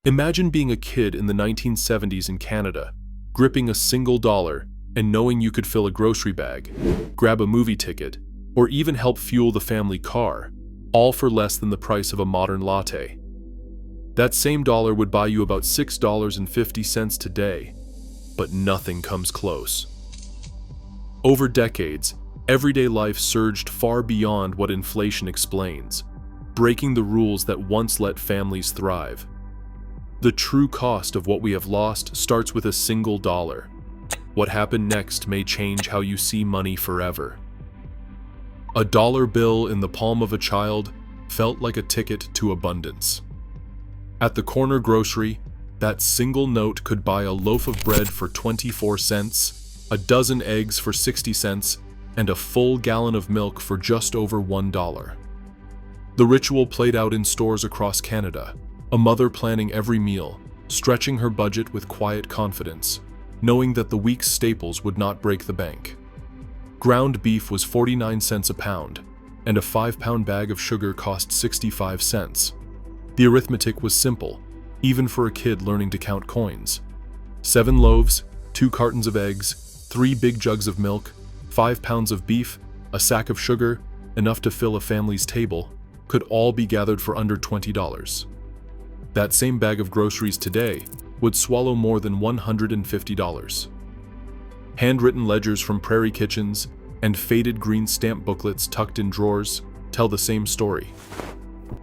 Imagine being a kid in the 1970s in Canada, gripping a single dollar and knowing you could fill a grocery bag, grab a movie ticket, or even help fuel the family car, all for less than the price of a modern latte. That same dollar would buy you about $6.50 today, but nothing comes close. Over decades, everyday life surged far beyond what inflation explains, breaking the rules that once let families thrive. The true cost of what we have lost starts with a single dollar. What happened next may change how you see money forever. A dollar bill in the palm of a child felt like a ticket to abundance. At the corner grocery, that single note could buy a loaf of bread for 24 cents, a dozen eggs for 60 cents, and a full gallon of milk for just over $1. The ritual played out in stores across Canada, a mother planning every meal, stretching her budget with quiet confidence, knowing that the week's staples would not break the bank. Ground beef was 49 cents a pound, and a 5-pound bag of sugar cost 65 cents. The arithmetic was simple, even for a kid learning to count coins. 7 loaves, 2 cartons of eggs, 3 big jugs of milk, 5 pounds of beef, a sack of sugar, enough to fill a family's table, could all be gathered for under $20. That same bag of groceries today would swallow more than $150. Handwritten ledgers from prairie kitchens and faded green stamp booklets tucked in drawers tell the same story.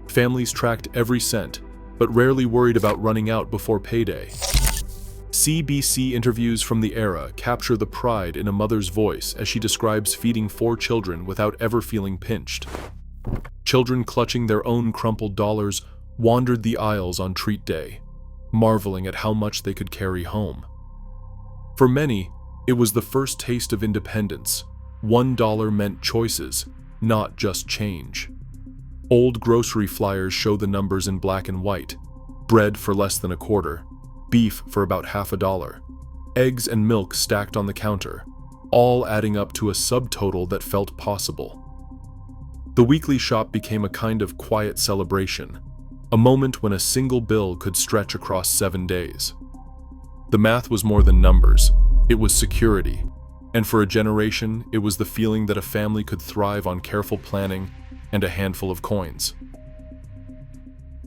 Families tracked every cent, but rarely worried about running out before payday. CBC interviews from the era capture the pride in a mother's voice as she describes feeding 4 children without ever feeling pinched. Children clutching their own crumpled dollars wandered the aisles on treat day, marveling at how much they could carry home. For many, it was the first taste of independence. $1 meant choices, not just change. Old grocery flyers show the numbers in black and white: bread for less than a quarter, beef for about half a dollar, eggs and milk stacked on the counter, all adding up to a subtotal that felt possible. The weekly shop became a kind of quiet celebration, a moment when a single bill could stretch across 7 days. The math was more than numbers, it was security, and for a generation, it was the feeling that a family could thrive on careful planning and a handful of coins.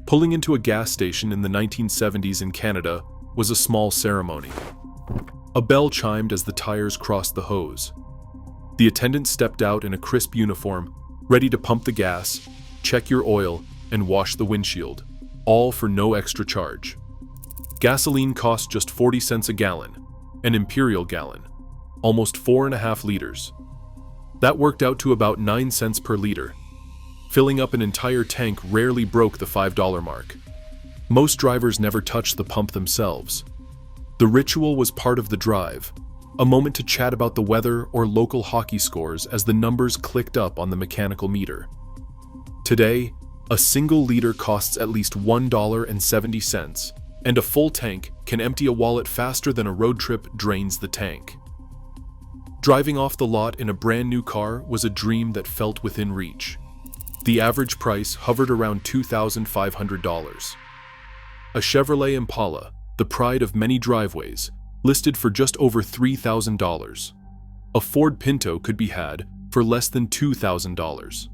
Pulling into a gas station in the 1970s in Canada was a small ceremony. A bell chimed as the tires crossed the hose. The attendant stepped out in a crisp uniform, ready to pump the gas, check your oil, and wash the windshield, all for no extra charge. Gasoline cost just 40 cents a gallon, an imperial gallon, almost 4.5 liters. That worked out to about 9 cents per liter. Filling up an entire tank rarely broke the $5 mark. Most drivers never touched the pump themselves. The ritual was part of the drive, a moment to chat about the weather or local hockey scores as the numbers clicked up on the mechanical meter. Today, a single liter costs at least $1.70, and a full tank can empty a wallet faster than a road trip drains the tank. Driving off the lot in a brand new car was a dream that felt within reach. The average price hovered around $2,500. A Chevrolet Impala, the pride of many driveways, listed for just over $3,000. A Ford Pinto could be had for less than $2,000.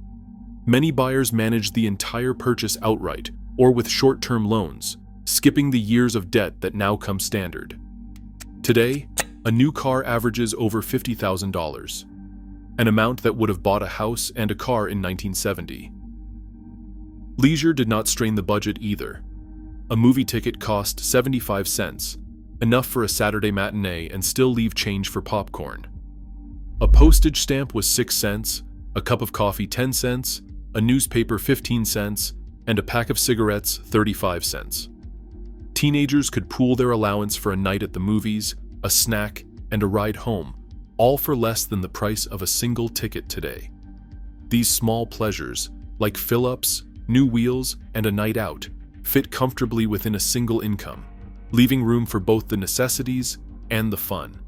Many buyers managed the entire purchase outright or with short-term loans, skipping the years of debt that now come standard. Today, a new car averages over $50,000, an amount that would have bought a house and a car in 1970. Leisure did not strain the budget either. A movie ticket cost 75 cents, enough for a Saturday matinee and still leave change for popcorn. A postage stamp was 6 cents, a cup of coffee 10 cents, a newspaper 15 cents, and a pack of cigarettes 35 cents. Teenagers could pool their allowance for a night at the movies, a snack, and a ride home, all for less than the price of a single ticket today. These small pleasures, like fill-ups, new wheels, and a night out, fit comfortably within a single income, leaving room for both the necessities and the fun.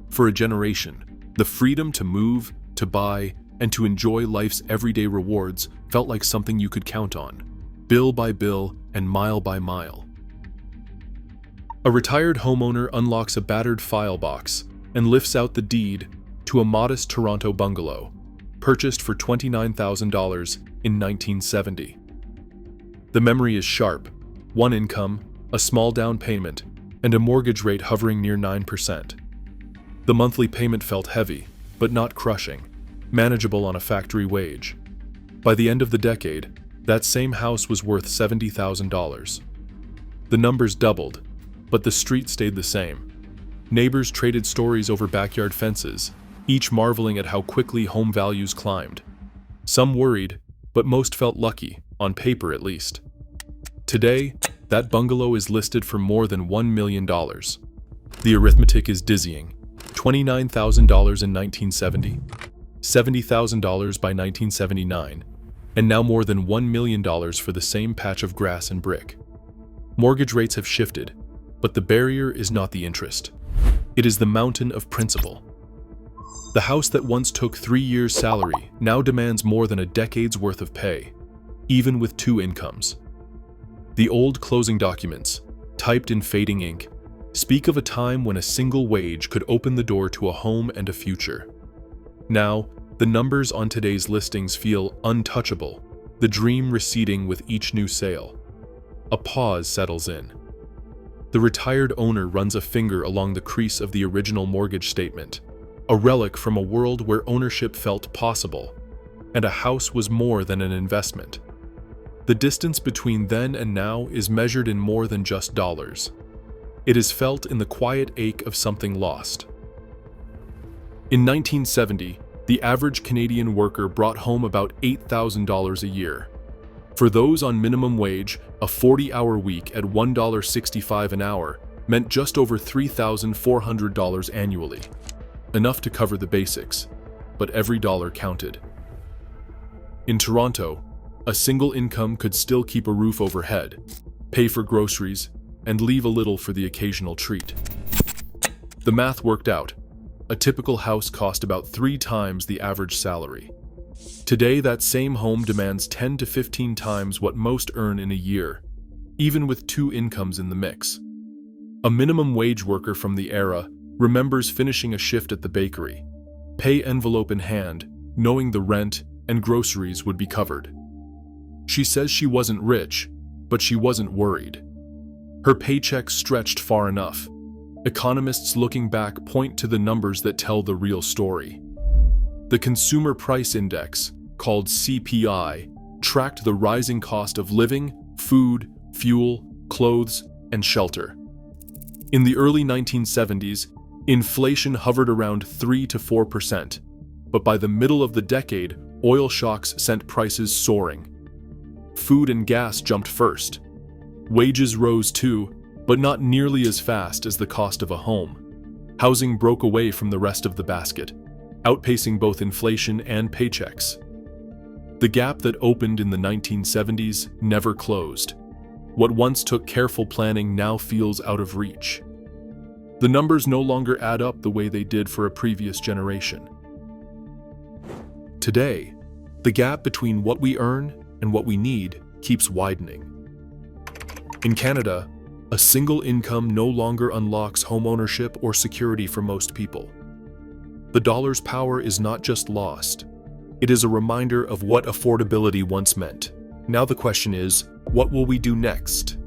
For a generation, the freedom to move, to buy, and to enjoy life's everyday rewards felt like something you could count on, bill by bill and mile by mile. A retired homeowner unlocks a battered file box and lifts out the deed to a modest Toronto bungalow, purchased for $29,000 in 1970. The memory is sharp: one income, a small down payment, and a mortgage rate hovering near 9%. The monthly payment felt heavy, but not crushing, manageable on a factory wage. By the end of the decade, that same house was worth $70,000. The numbers doubled, but the street stayed the same. Neighbors traded stories over backyard fences, each marveling at how quickly home values climbed. Some worried, but most felt lucky, on paper at least. Today, that bungalow is listed for more than $1 million. The arithmetic is dizzying. $29,000 in 1970, $70,000 by 1979, and now more than $1 million for the same patch of grass and brick. Mortgage rates have shifted, but the barrier is not the interest. It is the mountain of principal. The house that once took 3 years' salary now demands more than a decade's worth of pay, even with 2 incomes. The old closing documents, typed in fading ink, speak of a time when a single wage could open the door to a home and a future. Now, the numbers on today's listings feel untouchable, the dream receding with each new sale. A pause settles in. The retired owner runs a finger along the crease of the original mortgage statement, a relic from a world where ownership felt possible, and a house was more than an investment. The distance between then and now is measured in more than just dollars. It is felt in the quiet ache of something lost. In 1970, the average Canadian worker brought home about $8,000 a year. For those on minimum wage, a 40-hour week at $1.65 an hour meant just over $3,400 annually. Enough to cover the basics, but every dollar counted. In Toronto, a single income could still keep a roof overhead, pay for groceries, and leave a little for the occasional treat. The math worked out. A typical house cost about 3 times the average salary. Today, that same home demands 10 to 15 times what most earn in a year, even with 2 incomes in the mix. A minimum wage worker from the era remembers finishing a shift at the bakery, pay envelope in hand, knowing the rent and groceries would be covered. She says she wasn't rich, but she wasn't worried. Her paycheck stretched far enough. Economists looking back point to the numbers that tell the real story. The Consumer Price Index, called CPI, tracked the rising cost of living, food, fuel, clothes, and shelter. In the early 1970s, inflation hovered around 3 to 4%, but by the middle of the decade, oil shocks sent prices soaring. Food and gas jumped first. Wages rose too, but not nearly as fast as the cost of a home. Housing broke away from the rest of the basket, outpacing both inflation and paychecks. The gap that opened in the 1970s never closed. What once took careful planning now feels out of reach. The numbers no longer add up the way they did for a previous generation. Today, the gap between what we earn and what we need keeps widening. In Canada, a single income no longer unlocks homeownership or security for most people. The dollar's power is not just lost, it is a reminder of what affordability once meant. Now the question is, what will we do next?